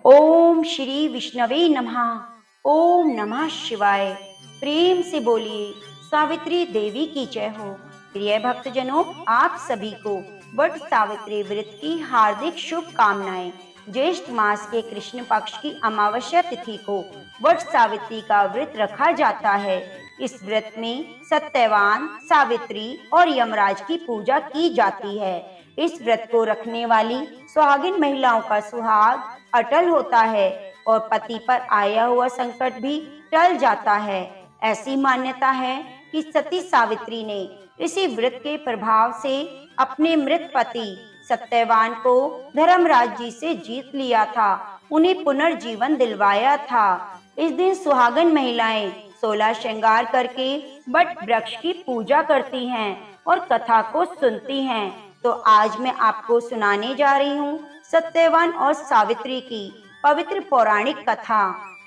ओम श्री विष्णवे नमः। ओम नमः शिवाय। प्रेम से बोलिए सावित्री देवी की जय हो। प्रिय भक्तजनों, आप सभी को वट सावित्री व्रत की हार्दिक शुभकामनाएं। ज्येष्ठ मास के कृष्ण पक्ष की अमावस्या तिथि को वट सावित्री का व्रत रखा जाता है। इस व्रत में सत्यवान, सावित्री और यमराज की पूजा की जाती है। इस व्रत को रखने वाली सुहागिन महिलाओं का सुहाग अटल होता है और पति पर आया हुआ संकट भी टल जाता है। ऐसी मान्यता है कि सती सावित्री ने इसी व्रत के प्रभाव से अपने मृत पति सत्यवान को धर्मराज जी से जीत लिया था, उन्हें पुनर्जीवन दिलवाया था। इस दिन सुहागन महिलाएं 16 श्रृंगार करके वट वृक्ष की पूजा करती हैं और कथा को सुनती हैं। तो आज मैं आपको सुनाने जा रही हूँ सत्यवान और सावित्री की पवित्र पौराणिक कथा।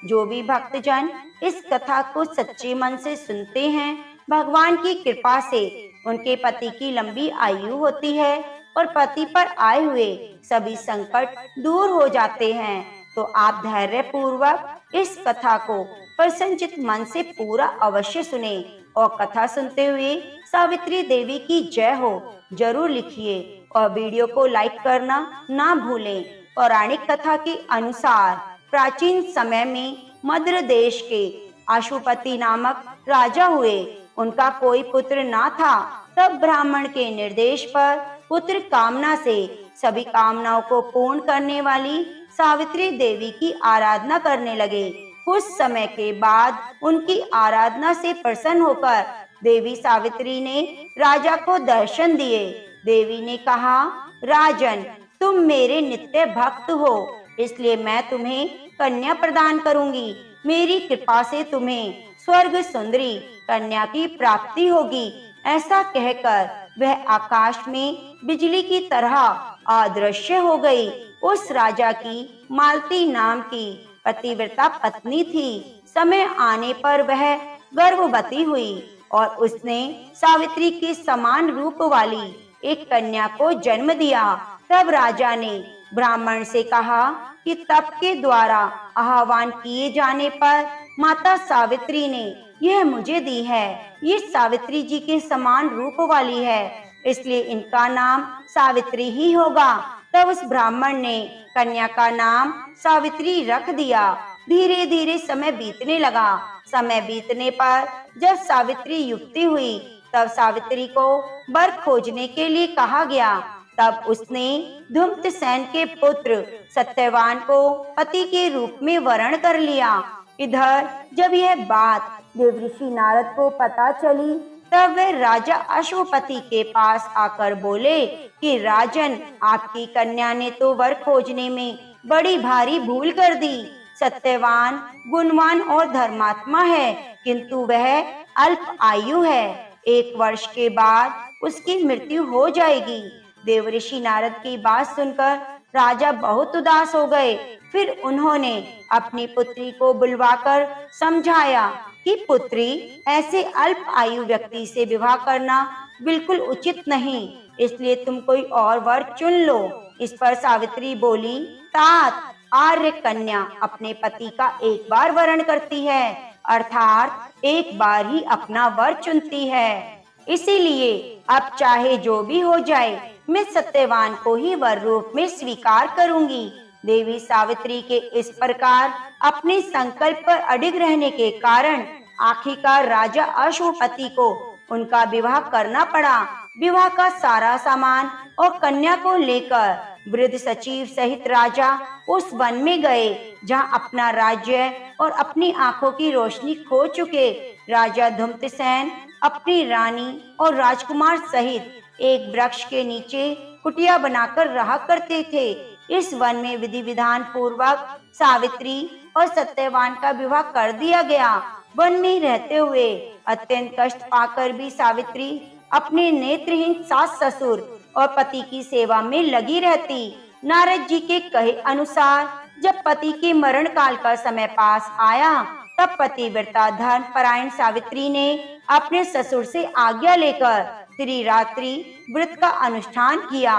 जो भी भक्तजन इस कथा को सच्चे मन से सुनते हैं, भगवान की कृपा से उनके पति की लंबी आयु होती है और पति पर आए हुए सभी संकट दूर हो जाते हैं। तो आप धैर्य पूर्वक इस कथा को प्रसन्नचित मन से पूरा अवश्य सुने और कथा सुनते हुए सावित्री देवी की जय हो जरूर लिखिए और वीडियो को लाइक करना ना भूलें। पौराणिक कथा के अनुसार प्राचीन समय में मद्र देश के अशुपति नामक राजा हुए। उनका कोई पुत्र ना था। तब ब्राह्मण के निर्देश पर पुत्र कामना से सभी कामनाओं को पूर्ण करने वाली सावित्री देवी की आराधना करने लगे। कुछ समय के बाद उनकी आराधना से प्रसन्न होकर देवी सावित्री ने राजा को दर्शन दिए। देवी ने कहा, राजन, तुम मेरे नित्य भक्त हो, इसलिए मैं तुम्हें कन्या प्रदान करूंगी। मेरी कृपा से तुम्हें स्वर्ग सुंदरी कन्या की प्राप्ति होगी। ऐसा कहकर वह आकाश में बिजली की तरह अदृश्य हो गई। उस राजा की मालती नाम की पतिव्रता पत्नी थी। समय आने पर वह गर्भवती हुई और उसने सावित्री के समान रूप वाली एक कन्या को जन्म दिया। तब राजा ने ब्राह्मण से कहा कि तप के द्वारा आह्वान किए जाने पर माता सावित्री ने यह मुझे दी है। ये सावित्री जी के समान रूप वाली है, इसलिए इनका नाम सावित्री ही होगा। तब उस ब्राह्मण ने कन्या का नाम सावित्री रख दिया। धीरे धीरे समय बीतने लगा। समय बीतने पर जब सावित्री युवती हुई, तब सावित्री को वर खोजने के लिए कहा गया। तब उसने धूम्रसेन के पुत्र सत्यवान को पति के रूप में वरण कर लिया। इधर जब यह बात देवऋषि नारद को पता चली, तब वे राजा अश्वपति के पास आकर बोले कि राजन, आपकी कन्या ने तो वर खोजने में बड़ी भारी भूल कर दी। सत्यवान गुणवान और धर्मात्मा है, किंतु वह अल्प आयु है। 1 वर्ष के बाद उसकी मृत्यु हो जाएगी। देवऋषि नारद की बात सुनकर राजा बहुत उदास हो गए। फिर उन्होंने अपनी पुत्री को बुलवाकर समझाया कि पुत्री, ऐसे अल्प आयु व्यक्ति से विवाह करना बिल्कुल उचित नहीं, इसलिए तुम कोई और वर चुन लो। इस पर सावित्री बोली, तात, आर्य कन्या अपने पति का एक बार वरण करती है, अर्थात एक बार ही अपना वर चुनती है। इसीलिए अब चाहे जो भी हो जाए, मैं सत्यवान को ही वर रूप में स्वीकार करूंगी। देवी सावित्री के इस प्रकार अपने संकल्प पर अडिग रहने के कारण आखिरकार राजा अश्वपति को उनका विवाह करना पड़ा। विवाह का सारा सामान और कन्या को लेकर वृद्ध सचिव सहित राजा उस वन में गए, जहां अपना राज्य और अपनी आंखों की रोशनी खो चुके राजा धूम्रसेन अपनी रानी और राजकुमार सहित एक वृक्ष के नीचे कुटिया बनाकर रहा करते थे। इस वन में विधि विधान पूर्वक सावित्री और सत्यवान का विवाह कर दिया गया। वन में रहते हुए अत्यंत कष्ट पाकर भी सावित्री अपने नेत्रहीन सास ससुर और पति की सेवा में लगी रहती। नारद जी के कहे अनुसार जब पति के मरण काल का समय पास आया, तब पतिव्रता धर्म परायण सावित्री ने अपने ससुर से आज्ञा लेकर त्रिरात्रि व्रत का अनुष्ठान किया।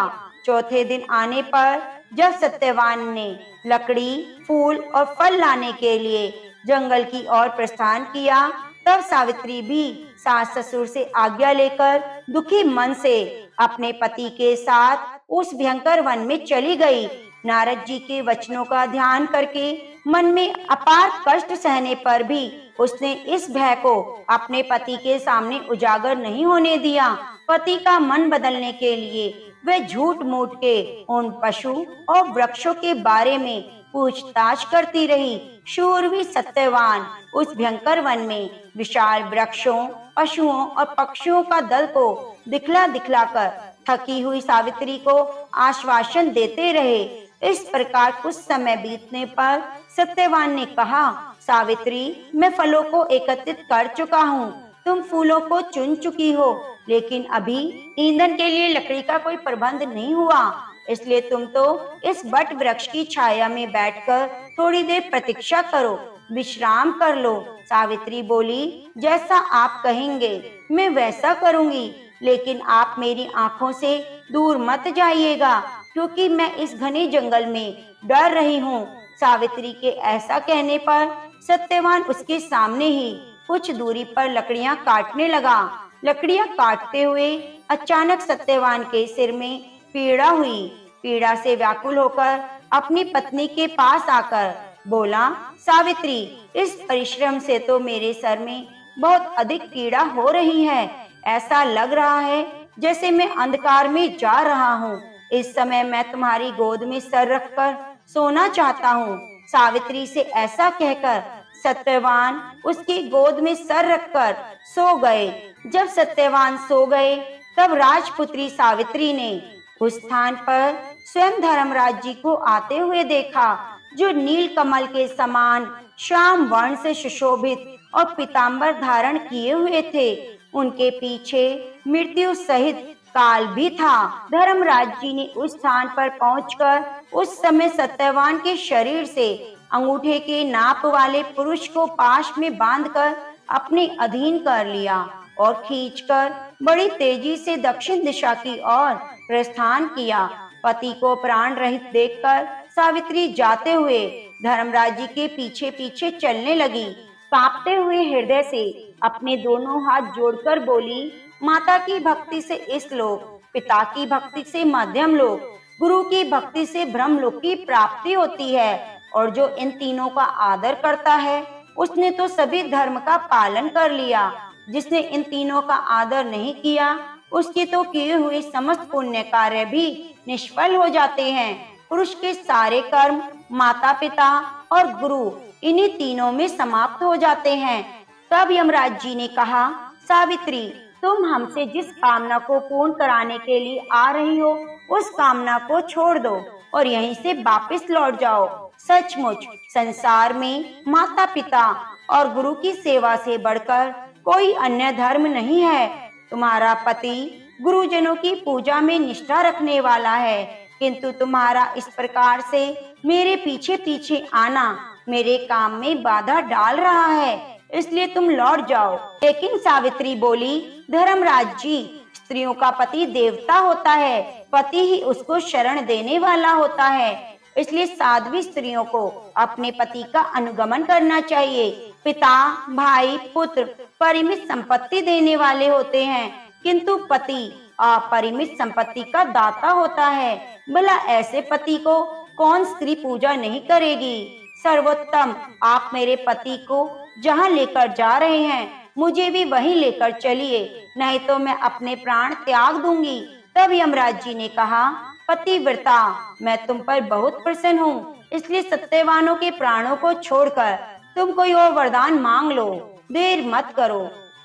चौथे दिन आने पर जब सत्यवान ने लकड़ी, फूल और फल लाने के लिए जंगल की ओर प्रस्थान किया, तब सावित्री भी सास ससुर से आज्ञा लेकर दुखी मन से अपने पति के साथ उस भयंकर वन में चली गई। नारद जी के वचनों का ध्यान करके मन में अपार कष्ट सहने पर भी उसने इस भय को अपने पति के सामने उजागर नहीं होने दिया। पति का मन बदलने के लिए वह झूठ मूठ के उन पशु और वृक्षों के बारे में पूछताछ करती रही। शूरवीर सत्यवान उस भयंकर वन में विशाल वृक्षों, पशुओं और पक्षियों का दल को दिखला दिखलाकर थकी हुई सावित्री को आश्वासन देते रहे। इस प्रकार कुछ समय बीतने पर सत्यवान ने कहा, सावित्री, मैं फलों को एकत्रित कर चुका हूँ, तुम फूलों को चुन चुकी हो, लेकिन अभी ईंधन के लिए लकड़ी का कोई प्रबंध नहीं हुआ, इसलिए तुम तो इस बट वृक्ष की छाया में बैठकर थोड़ी देर प्रतीक्षा करो, विश्राम कर लो। सावित्री बोली, जैसा आप कहेंगे मैं वैसा करूंगी, लेकिन आप मेरी आंखों से दूर मत जाइएगा, क्योंकि मैं इस घने जंगल में डर रही हूँ। सावित्री के ऐसा कहने पर सत्यवान उसके सामने ही कुछ दूरी पर लकड़ियां काटने लगा। लकड़ियां काटते हुए अचानक सत्यवान के सिर में पीड़ा हुई। पीड़ा से व्याकुल होकर अपनी पत्नी के पास आकर बोला, सावित्री, इस परिश्रम से तो मेरे सर में बहुत अधिक पीड़ा हो रही है। ऐसा लग रहा है जैसे मैं अंधकार में जा रहा हूँ। इस समय मैं तुम्हारी गोद में सर रखकर सोना चाहता हूँ। सावित्री से ऐसा कहकर सत्यवान उसकी गोद में सर रखकर सो गए। जब सत्यवान सो गए, तब राजपुत्री सावित्री ने उस स्थान पर स्वयं धर्मराज जी को आते हुए देखा, जो नील कमल के समान श्याम वर्ण से सुशोभित और पीतांबर धारण किए हुए थे। उनके पीछे मृत्यु सहित काल भी था। धर्मराज जी ने उस स्थान पर पहुंचकर उस समय सत्यवान के शरीर से अंगूठे के नाप वाले पुरुष को पाश में बांधकर अपने अधीन कर लिया और खींचकर बड़ी तेजी से दक्षिण दिशा की ओर प्रस्थान किया। पति को प्राण रहित देखकर सावित्री जाते हुए धर्मराज जी के पीछे पीछे चलने लगी। कांपते हुए हृदय से अपने दोनों हाथ जोड़कर बोली, माता की भक्ति से इस लोक, पिता की भक्ति से मध्यम लोक, गुरु की भक्ति से ब्रह्म लोक की प्राप्ति होती है। और जो इन तीनों का आदर करता है, उसने तो सभी धर्म का पालन कर लिया। जिसने इन तीनों का आदर नहीं किया, उसके तो किए हुए समस्त पुण्य कार्य भी निष्फल हो जाते हैं। पुरुष के सारे कर्म माता पिता और गुरु इन्हीं तीनों में समाप्त हो जाते हैं। तब यमराज जी ने कहा, सावित्री, तुम हमसे जिस कामना को पूर्ण कराने के लिए आ रही हो, उस कामना को छोड़ दो और यहीं से वापस लौट जाओ। सचमुच संसार में माता पिता और गुरु की सेवा से बढ़कर कोई अन्य धर्म नहीं है। तुम्हारा पति गुरुजनों की पूजा में निष्ठा रखने वाला है, किंतु तुम्हारा इस प्रकार से मेरे पीछे पीछे आना मेरे काम में बाधा डाल रहा है, इसलिए तुम लौट जाओ। लेकिन सावित्री बोली, धर्मराज जी, स्त्रियों का पति देवता होता है, पति ही उसको शरण देने वाला होता है, इसलिए साध्वी स्त्रियों को अपने पति का अनुगमन करना चाहिए। पिता, भाई, पुत्र परिमित संपत्ति देने वाले होते हैं, किंतु पति अपरिमित संपत्ति का दाता होता है। भला ऐसे पति को कौन स्त्री पूजा नहीं करेगी। सर्वोत्तम, आप मेरे पति को जहाँ लेकर जा रहे हैं, मुझे भी वहीं लेकर चलिए, नहीं तो मैं अपने प्राण त्याग दूंगी। तब यमराज जी ने कहा, पतिव्रता, मैं तुम पर बहुत प्रसन्न हूँ, इसलिए सत्यवानों के प्राणों को छोड़कर तुम कोई और वरदान मांग लो, देर मत करो।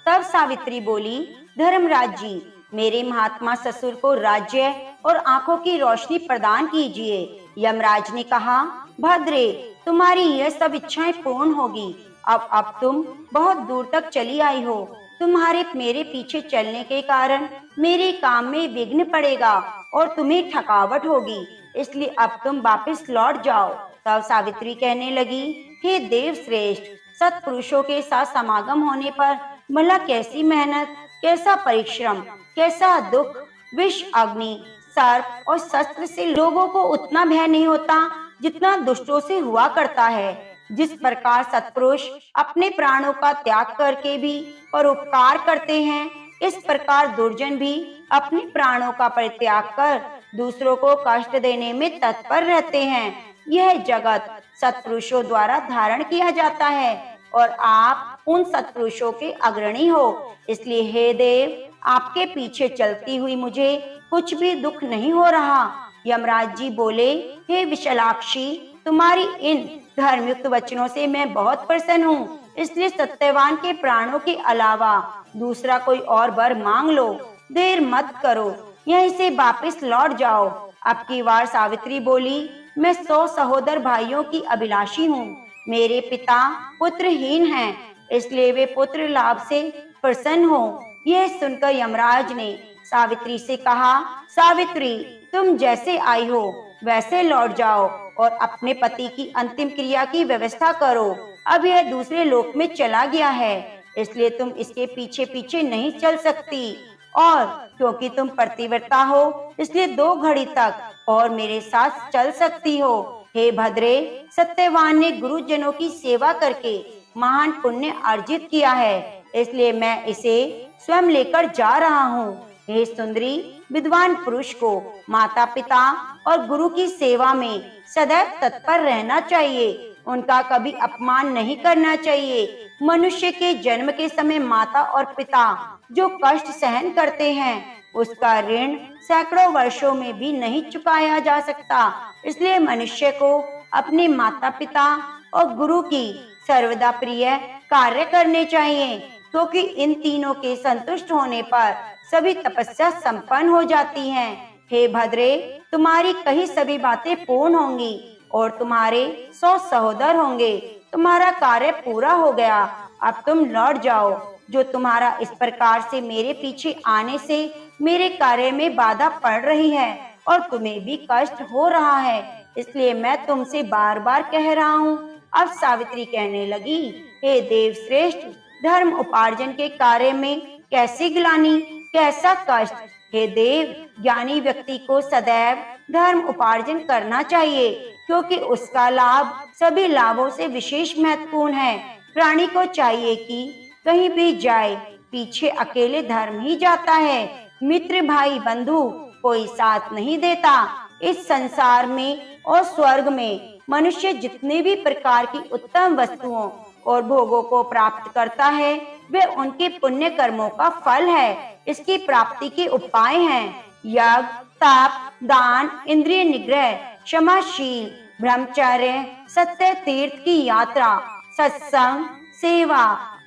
तब सावित्री बोली, धर्मराज जी, मेरे महात्मा ससुर को राज्य और आंखों की रोशनी प्रदान कीजिए। यमराज ने कहा, भद्रे, तुम्हारी यह सब इच्छाएं पूर्ण होगी। अब तुम बहुत दूर तक चली आई हो, तुम्हारे मेरे पीछे चलने के कारण मेरे काम में विघ्न पड़ेगा और तुम्हें थकावट होगी, इसलिए अब तुम वापस लौट जाओ। तब सावित्री कहने लगी, हे देव श्रेष्ठ, सत्पुरुषों के साथ समागम होने पर भला कैसी मेहनत, कैसा परिश्रम, कैसा दुख, विष अग्नि, सर्प और शस्त्र से लोगों को उतना भय नहीं होता जितना दुष्टों से हुआ करता है। जिस प्रकार सत्पुरुष अपने प्राणों का त्याग करके भी परोपकार करते हैं, इस प्रकार दुर्जन भी अपने प्राणों का परित्याग कर दूसरों को कष्ट देने में तत्पर रहते हैं। यह जगत सत्पुरुषों द्वारा धारण किया जाता है और आप उन सत्पुरुषों के अग्रणी हो। इसलिए हे देव, आपके पीछे चलती हुई मुझे कुछ भी दुख नहीं हो रहा। यमराज जी बोले, हे विशालाक्षी, तुम्हारी इन धर्मयुक्त वचनों से मैं बहुत प्रसन्न हूँ। इसलिए सत्यवान के प्राणों के अलावा दूसरा कोई और वर मांग लो। देर मत करो, यहीं से वापस लौट जाओ। अब की बार सावित्री बोली, मैं 100 सहोदर भाइयों की अभिलाषी हूँ। मेरे पिता पुत्रहीन हैं, इसलिए वे पुत्र लाभ से प्रसन्न हो। यह सुनकर यमराज ने सावित्री से कहा, सावित्री, तुम जैसे आई हो वैसे लौट जाओ और अपने पति की अंतिम क्रिया की व्यवस्था करो। अब यह दूसरे लोक में चला गया है, इसलिए तुम इसके पीछे पीछे नहीं चल सकती, और क्योंकि तुम पतिव्रता हो इसलिए 2 घड़ी तक और मेरे साथ चल सकती हो। हे भद्रे, सत्यवान ने गुरुजनों की सेवा करके महान पुण्य अर्जित किया है, इसलिए मैं इसे स्वयं लेकर जा रहा हूँ। हे सुंदरी, विद्वान पुरुष को माता पिता और गुरु की सेवा में सदैव तत्पर रहना चाहिए। उनका कभी अपमान नहीं करना चाहिए। मनुष्य के जन्म के समय माता और पिता जो कष्ट सहन करते हैं, उसका ऋण सैकड़ों वर्षों में भी नहीं चुकाया जा सकता। इसलिए मनुष्य को अपने माता पिता और गुरु की सर्वदा प्रिय कार्य करने चाहिए, क्योंकि इन तीनों के संतुष्ट होने पर सभी तपस्या संपन्न हो जाती हैं। हे भद्रे, तुम्हारी कही सभी बातें पूर्ण होंगी और तुम्हारे 100 सहोदर होंगे। तुम्हारा कार्य पूरा हो गया, अब तुम लौट जाओ। जो तुम्हारा इस प्रकार से मेरे पीछे आने से मेरे कार्य में बाधा पड़ रही है और तुम्हें भी कष्ट हो रहा है, इसलिए मैं तुमसे बार बार कह रहा हूँ। अब सावित्री कहने लगी, हे देव श्रेष्ठ, धर्म उपार्जन के कार्य में कैसी ग्लानि, कैसा कष्ट। हे देव, ज्ञानी व्यक्ति को सदैव धर्म उपार्जन करना चाहिए, क्योंकि उसका लाभ सभी लाभों से विशेष महत्वपूर्ण है। प्राणी को चाहिए कि कहीं भी जाए, पीछे अकेले धर्म ही जाता है। मित्र भाई बंधु कोई साथ नहीं देता। इस संसार में और स्वर्ग में मनुष्य जितने भी प्रकार की उत्तम वस्तुओं और भोगों को प्राप्त करता है, वे उनके पुण्य कर्मों का फल है। इसकी प्राप्ति के उपाय हैं यज्ञ, तप, दान, इंद्रिय निग्रह, क्षमाशील, ब्रह्मचर्य, सत्य, तीर्थ की यात्रा, सत्संग, सेवा,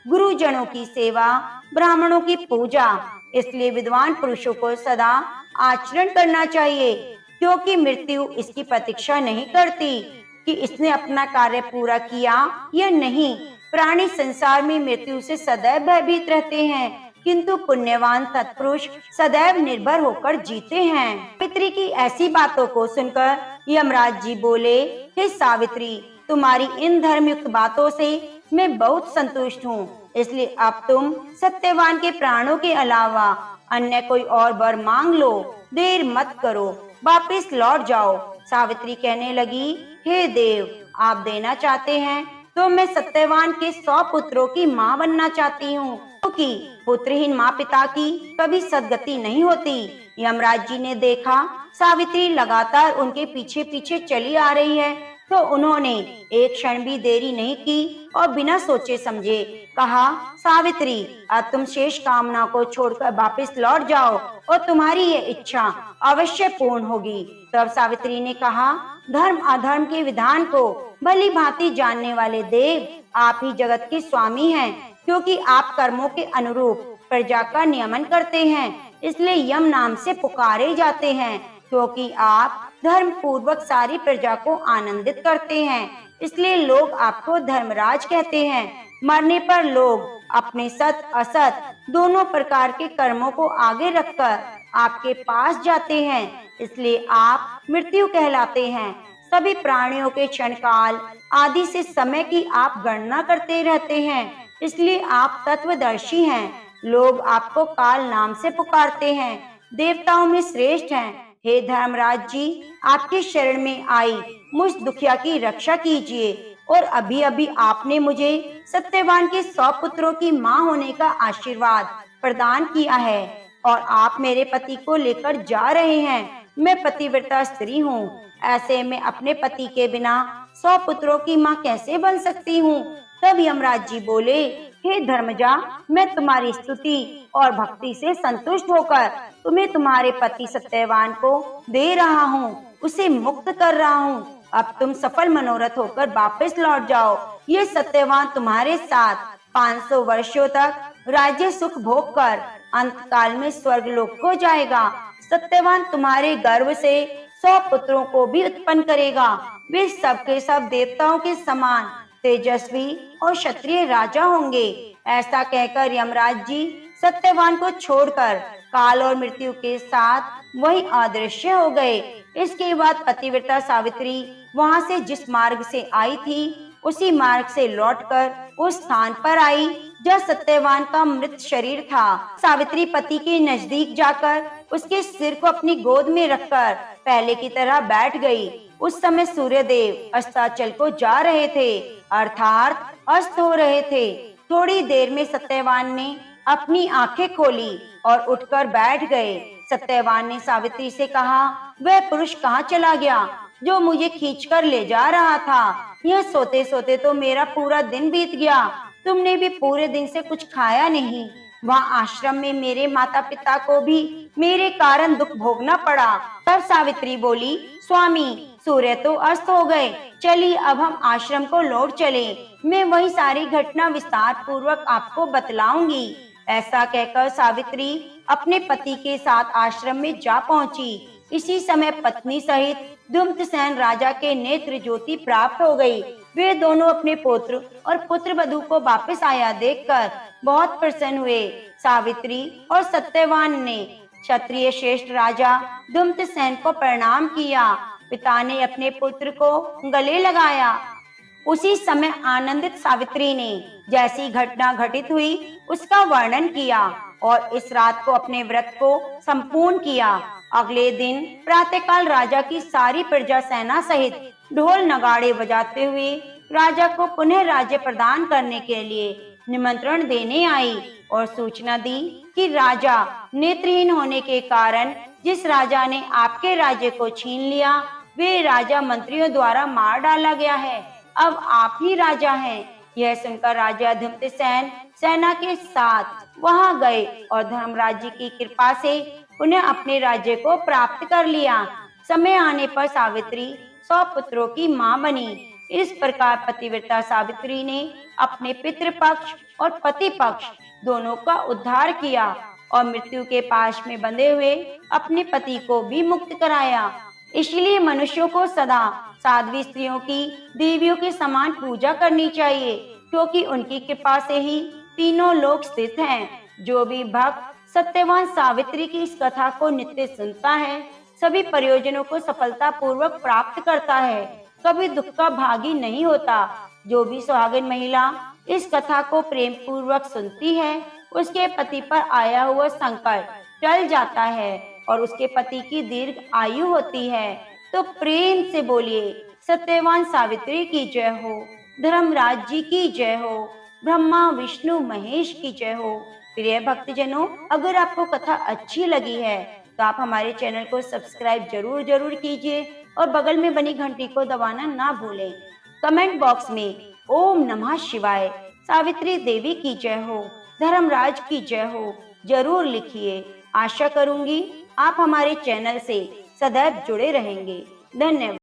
गुरुजनों की सेवा, ब्राह्मणों की पूजा। इसलिए विद्वान पुरुषों को सदा आचरण करना चाहिए, क्योंकि मृत्यु इसकी प्रतीक्षा नहीं करती कि इसने अपना कार्य पूरा किया या नहीं। प्राणी संसार में मृत्यु से सदैव भयभीत रहते हैं, किंतु पुण्यवान सत्पुरुष सदैव निर्भर होकर जीते हैं। पितरी की ऐसी बातों को सुनकर यमराज जी बोले, हे सावित्री, तुम्हारी इन धर्मयुक्त बातों से मैं बहुत संतुष्ट हूँ। इसलिए अब तुम सत्यवान के प्राणों के अलावा अन्य कोई और वर मांग लो। देर मत करो, वापिस लौट जाओ। सावित्री कहने लगी, हे देव, आप देना चाहते हैं तो मैं सत्यवान के 100 पुत्रों की माँ बनना चाहती हूँ, क्योंकि पुत्रहीन माँ पिता की कभी सदगति नहीं होती। यमराज जी ने देखा सावित्री लगातार उनके पीछे पीछे चली आ रही है, तो उन्होंने एक क्षण भी देरी नहीं की और बिना सोचे समझे कहा, सावित्री, अब तुम शेष कामना को छोड़कर वापस लौट जाओ और तुम्हारी ये इच्छा अवश्य पूर्ण होगी। तब सावित्री ने कहा, धर्म अधर्म के विधान को भली भांति जानने वाले देव, आप ही जगत के स्वामी हैं, क्योंकि आप कर्मों के अनुरूप प्रजा का नियमन करते हैं, इसलिए यम नाम से पुकारे जाते हैं। क्योंकि आप धर्म पूर्वक सारी प्रजा को आनंदित करते हैं, इसलिए लोग आपको धर्मराज कहते हैं। मरने पर लोग अपने सत असत दोनों प्रकार के कर्मों को आगे रखकर आपके पास जाते हैं, इसलिए आप मृत्यु कहलाते हैं। सभी प्राणियों के क्षण काल आदि से समय की आप गणना करते रहते हैं, इसलिए आप तत्वदर्शी हैं। लोग आपको काल नाम से पुकारते हैं, देवताओं में श्रेष्ठ हैं। हे धर्मराज जी, आपके शरण में आई मुझ दुखिया की रक्षा कीजिए। और अभी अभी आपने मुझे सत्यवान के 100 पुत्रों की मां होने का आशीर्वाद प्रदान किया है और आप मेरे पति को लेकर जा रहे हैं। मैं पतिव्रता स्त्री हूँ, ऐसे में अपने पति के बिना 100 पुत्रों की मां कैसे बन सकती हूँ। तब यमराज जी बोले, हे धर्मजा, मैं तुम्हारी स्तुति और भक्ति से संतुष्ट होकर तुम्हें तुम्हारे पति सत्यवान को दे रहा हूँ, उसे मुक्त कर रहा हूँ। अब तुम सफल मनोरथ होकर वापस लौट जाओ। ये सत्यवान तुम्हारे साथ 500 वर्षों तक राज्य सुख भोग कर अंत काल में स्वर्ग लोक को जाएगा। सत्यवान तुम्हारे गर्भ से 100 पुत्रों को भी उत्पन्न करेगा। वे सबके सब देवताओं के समान तेजस्वी और क्षत्रिय राजा होंगे। ऐसा कहकर यमराज जी सत्यवान को छोड़कर काल और मृत्यु के साथ वही अदृश्य हो गए। इसके बाद पतिव्रता सावित्री वहां से जिस मार्ग से आई थी उसी मार्ग से लौटकर उस स्थान पर आई जहाँ सत्यवान का मृत शरीर था। सावित्री पति के नजदीक जाकर उसके सिर को अपनी गोद में रखकर पहले की तरह बैठ गई। उस समय सूर्यदेव अस्ताचल को जा रहे थे, अर्थात अस्त हो रहे थे। थोड़ी देर में सत्यवान ने अपनी आंखें खोली और उठकर बैठ गए। सत्यवान ने सावित्री से कहा, वह पुरुष कहाँ चला गया जो मुझे खींचकर ले जा रहा था? यह सोते सोते तो मेरा पूरा दिन बीत गया। तुमने भी पूरे दिन से कुछ खाया नहीं। वहाँ आश्रम में मेरे माता पिता को भी मेरे कारण दुख भोगना पड़ा। तब सावित्री बोली, स्वामी, सूर्य तो अस्त हो गए, चलिए अब हम आश्रम को लौट चले। मैं वही सारी घटना विस्तार पूर्वक आपको बतलाऊंगी। ऐसा कहकर सावित्री अपने पति के साथ आश्रम में जा पहुंची। इसी समय पत्नी सहित धूम्रसेन राजा के नेत्र ज्योति प्राप्त हो गई। वे दोनों अपने पुत्र और पुत्र वधू को वापस आया देखकर बहुत प्रसन्न हुए। सावित्री और सत्यवान ने क्षत्रिय श्रेष्ठ राजा धूम्रसेन को प्रणाम किया। पिता ने अपने पुत्र को गले लगाया। उसी समय आनंदित सावित्री ने जैसी घटना घटित हुई उसका वर्णन किया और इस रात को अपने व्रत को संपूर्ण किया। अगले दिन प्रातःकाल राजा की सारी प्रजा सेना सहित ढोल नगाड़े बजाते हुए राजा को पुनः राज्य प्रदान करने के लिए निमंत्रण देने आई और सूचना दी कि राजा नेत्रहीन होने के कारण जिस राजा ने आपके राज्य को छीन लिया वे राजा मंत्रियों द्वारा मार डाला गया है। अब आप ही राजा हैं। यह सुनकर राजा धूम्रसेन सेना के साथ वहां गए और धर्मराज जी की कृपा से उन्हें अपने राज्य को प्राप्त कर लिया। समय आने पर सावित्री 100 पुत्रों की मां बनी। इस प्रकार पतिव्रता सावित्री ने अपने पितृपक्ष और पति पक्ष दोनों का उद्धार किया और मृत्यु के पाश में बंधे हुए अपने पति को भी मुक्त कराया। इसलिए मनुष्यों को सदा साध्वी स्त्रियों की देवियों के समान पूजा करनी चाहिए, क्योंकि उनकी कृपा से ही तीनों लोक स्थित हैं। जो भी भक्त सत्यवान सावित्री की इस कथा को नित्य सुनता है सभी प्रयोजनों को सफलता पूर्वक प्राप्त करता है, कभी दुख का भागी नहीं होता। जो भी सुहागिन महिला इस कथा को प्रेम पूर्वक सुनती है उसके पति पर आया हुआ संकट टल जाता है और उसके पति की दीर्घ आयु होती है। तो प्रेम से बोलिए, सत्यवान सावित्री की जय हो, धर्मराज जी की जय हो, ब्रह्मा विष्णु महेश की जय हो। प्रिय भक्तजनों, अगर आपको कथा अच्छी लगी है तो आप हमारे चैनल को सब्सक्राइब जरूर कीजिए और बगल में बनी घंटी को दबाना ना भूलें। कमेंट बॉक्स में ओम नमः शिवाय, सावित्री देवी की जय हो, धर्मराज की जय हो जरूर लिखिए। आशा करूंगी आप हमारे चैनल से सदैव जुड़े रहेंगे। धन्यवाद।